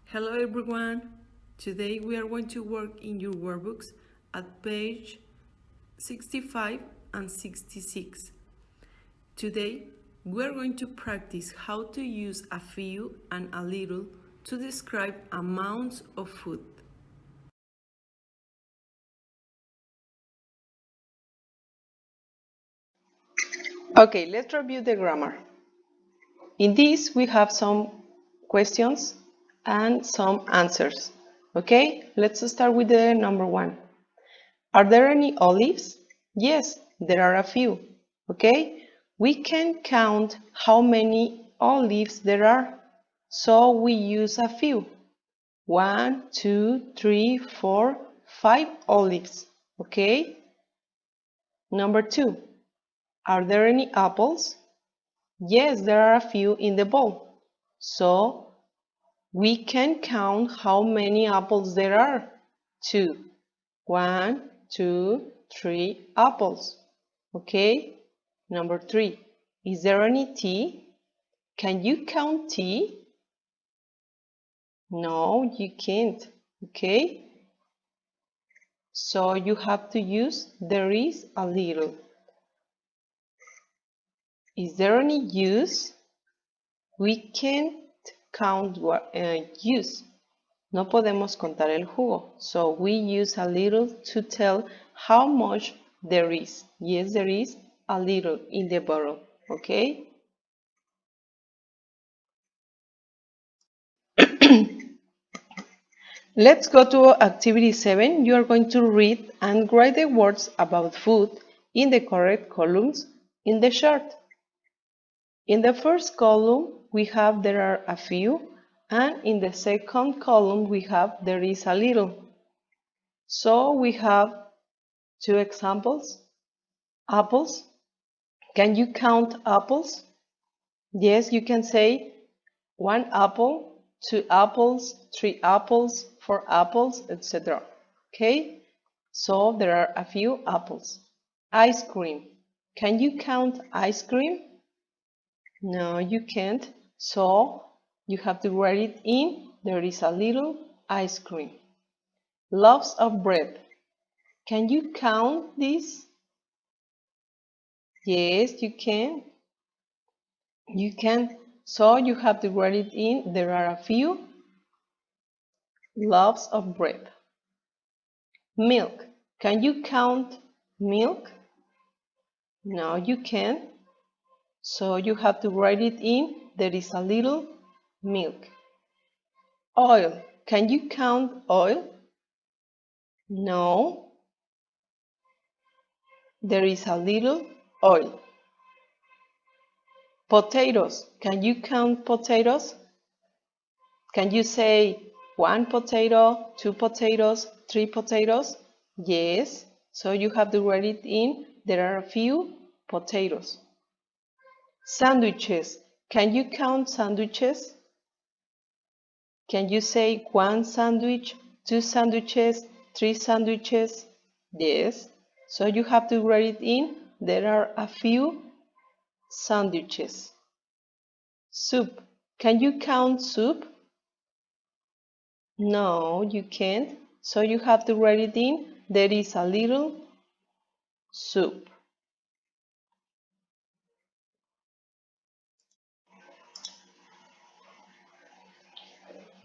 Hello everyone! Today we are going to work in your workbooks at page 65 and 66. Today we are going to practice how to use a few and a little to describe amounts of food. Okay, let's review the grammar. In this we have some questions and some answers. Okay, let's start with the number one. Are there any olives? Yes, there are a few. Okay, we can count how many olives there are, so we use a few. 1, 2, 3, 4, 5 olives. Okay, number 2. Are there any apples? Yes, there are a few in the bowl, so we can count how many apples there are. 2. 1, 2, 3 apples. Okay, number 3. Is there any tea? Can you count tea? No, you can't. Okay, so you have to use there is a little. Is there any juice? We can't count juice. No podemos contar el jugo. So we use a little to tell how much there is. Yes, there is a little in the bottle. Okay. Let's go to activity 7. You are going to read and write the words about food in the correct columns in the chart. In the first column, we have there are a few, and in the second column, we have there is a little. So we have two examples. Apples. Can you count apples? Yes, you can say 1 apple, 2 apples, 3 apples, 4 apples, etc. Okay, so there are a few apples. Ice cream. Can you count ice cream? No, you can't. So you have to write it in. There is a little ice cream. Loaves of bread. Can you count this? Yes, you can. You can. So you have to write it in. There are a few loaves of bread. Milk. Can you count milk? No, you can't. So you have to write it in. There is a little milk. Oil. Can you count oil? No. There is a little oil. Potatoes. Can you count potatoes? Can you say 1 potato, 2 potatoes, 3 potatoes? Yes. So you have to write it in. There are a few potatoes. Sandwiches. Can you count sandwiches? Can you say 1 sandwich, 2 sandwiches, 3 sandwiches? Yes. So you have to write it in. There are a few sandwiches. Soup. Can you count soup? No, you can't. So you have to write it in. There is a little soup.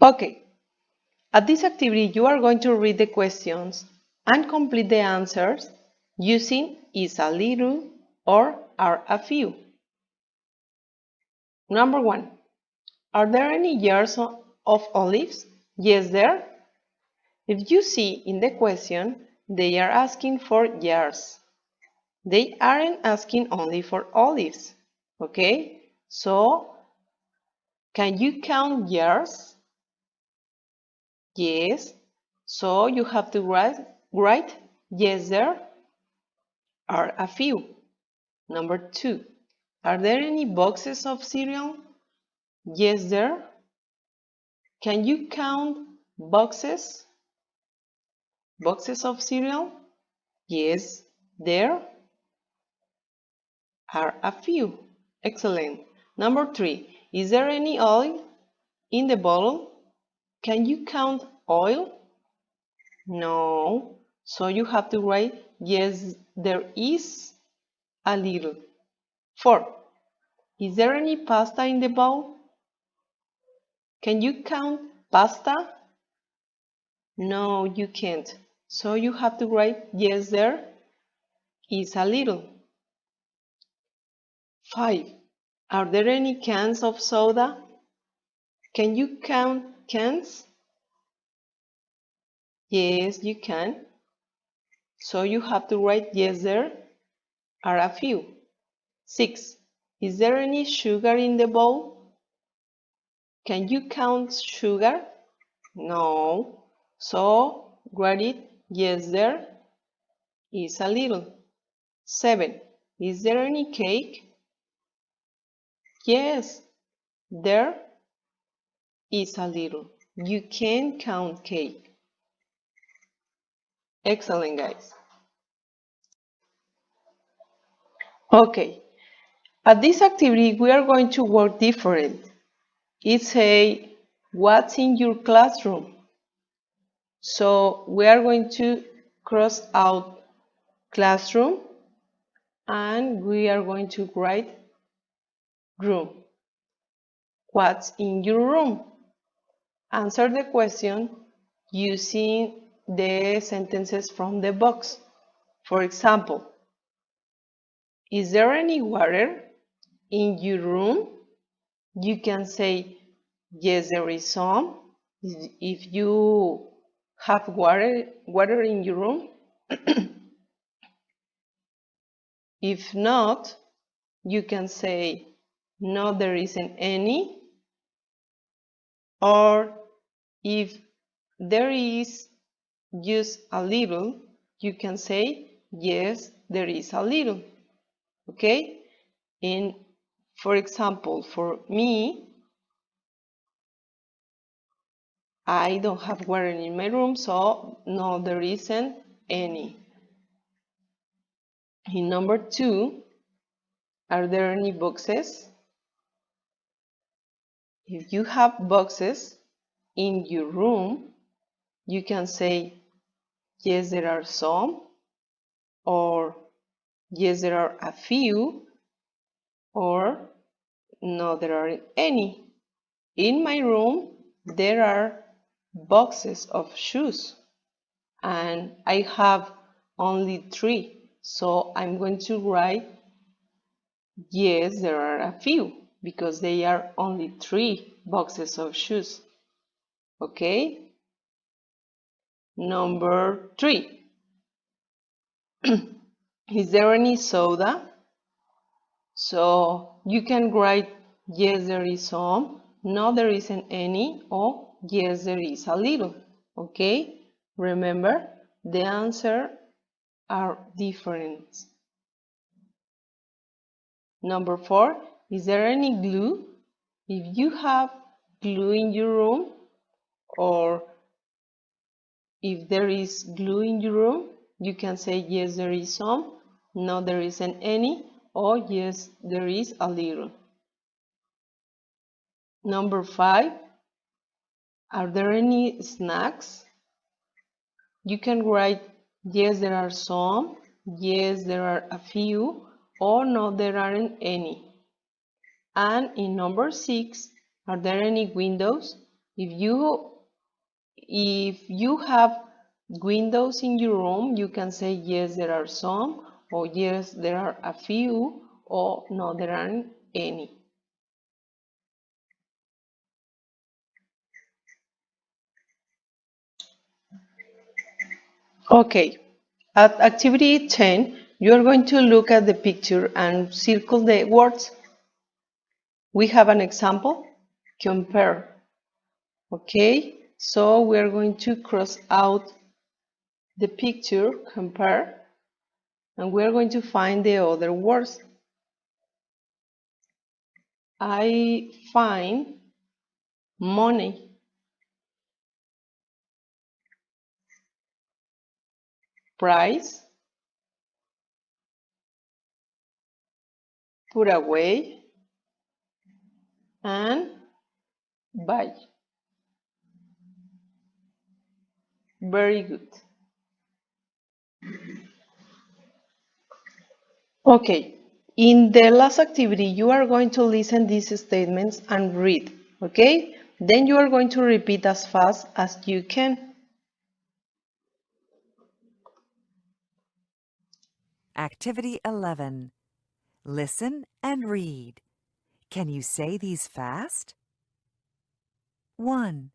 Okay. At this activity, you are going to read the questions and complete the answers using is a little or are a few. Number 1. Are there any jars of olives? Yes, there. If you see in the question, they are asking for jars. They aren't asking only for olives. Okay? So, can you count jars? Yes. So you have to write yes, there are a few. Number 2. Are there any boxes of cereal? Yes, there. Can you count boxes? Boxes of cereal? Yes, there are a few. Excellent. Number 3. Is there any oil in the bottle? Can you count oil? No. So you have to write, yes, there is a little. 4. Is there any pasta in the bowl? Can you count pasta? No, you can't. So you have to write, yes, there is a little. 5. Are there any cans of soda? Can you count cans? Yes, you can. So you have to write, yes, there are a few. 6. Is there any sugar in the bowl? Can you count sugar? No. So write it, yes, there is a little. 7. Is there any cake? Yes, there is a little. You can count cake. Excellent, guys. Okay, at this activity we are going to work different. It's a what's in your classroom. So we are going to cross out classroom and we are going to write room. What's in your room? Answer the question using the sentences from the box. For example, is there any water in your room? You can say, yes, there is some. If you have water in your room. If not, you can say, no, there isn't any. Or if there is just a little, you can say, yes, there is a little. Okay? And for example, for me, I don't have water in my room, so no, there isn't any. In number 2, are there any boxes? If you have boxes in your room, you can say, yes, there are some, or yes, there are a few, or no, there aren't any. In my room, there are boxes of shoes, and I have only 3, so I'm going to write, yes, there are a few, because they are only 3 boxes of shoes. Okay? Number 3. Is there any soda? So you can write, yes, there is some, no, there isn't any, or yes, there is a little. Okay? Remember, the answers are different. Number 4, is there any glue? If you have glue in your room, or if there is glue in your room, you can say, yes, there is some, no, there isn't any, or yes, there is a little. Number 5, are there any snacks? You can write, yes, there are some, yes, there are a few, or no, there aren't any. And in number 6, are there any windows? If you have windows in your room, you can say, yes, there are some, or yes, there are a few, or no, there aren't any. Okay, at activity 10, you are going to look at the picture and circle the words. We have an example, compare. Okay, so we are going to cross out the picture, compare, and we are going to find the other words. I find money, price, put away, and buy. Very good. Okay, in the last activity, you are going to listen these statements and read, okay? Then you are going to repeat as fast as you can. Activity 11. Listen and read. Can you say these fast? 1,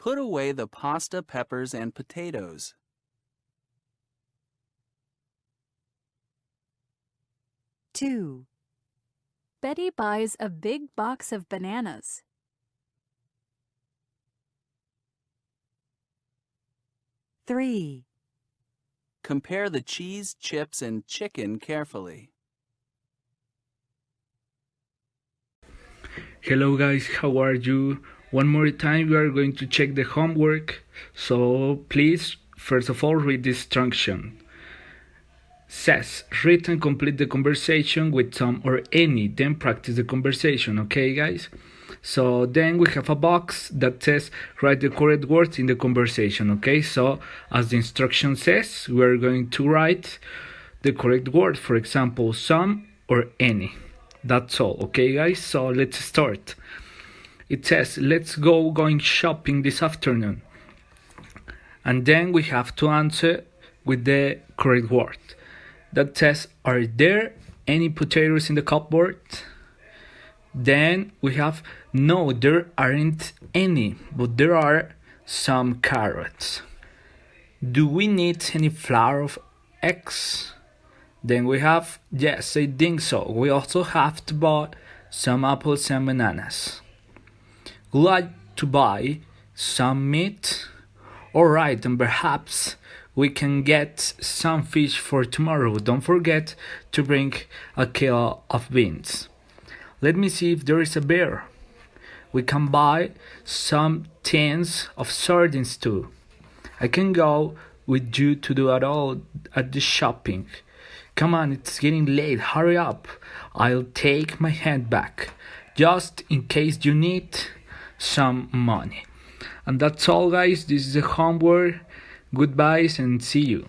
Put away the pasta, peppers, and potatoes. 2, Betty buys a big box of bananas. 3, Compare the cheese, chips, and chicken carefully. Hello guys, how are you? One more time we are going to check the homework, so please first of all read the instruction. Says, read and complete the conversation with some or any, then practice the conversation, okay guys? So then we have a box that says write the correct words in the conversation, okay? So as the instruction says, we are going to write the correct word, for example, some or any. That's all, okay guys? So let's start. It says, let's go going shopping this afternoon. And then we have to answer with the correct word. That says, are there any potatoes in the cupboard? Then we have, no, there aren't any, but there are some carrots. Do we need any flour of eggs? Then we have, yes, I think so. We also have to buy some apples and bananas. Would like to buy some meat? Alright, and perhaps we can get some fish for tomorrow. Don't forget to bring a kilo of beans. Let me see if there is a bear. We can buy some tins of sardines too. I can go with you to do it all at the shopping. Come on, it's getting late. Hurry up. I'll take my hand back, just in case you need some money. And that's all guys, this is the homework. Goodbyes and see you.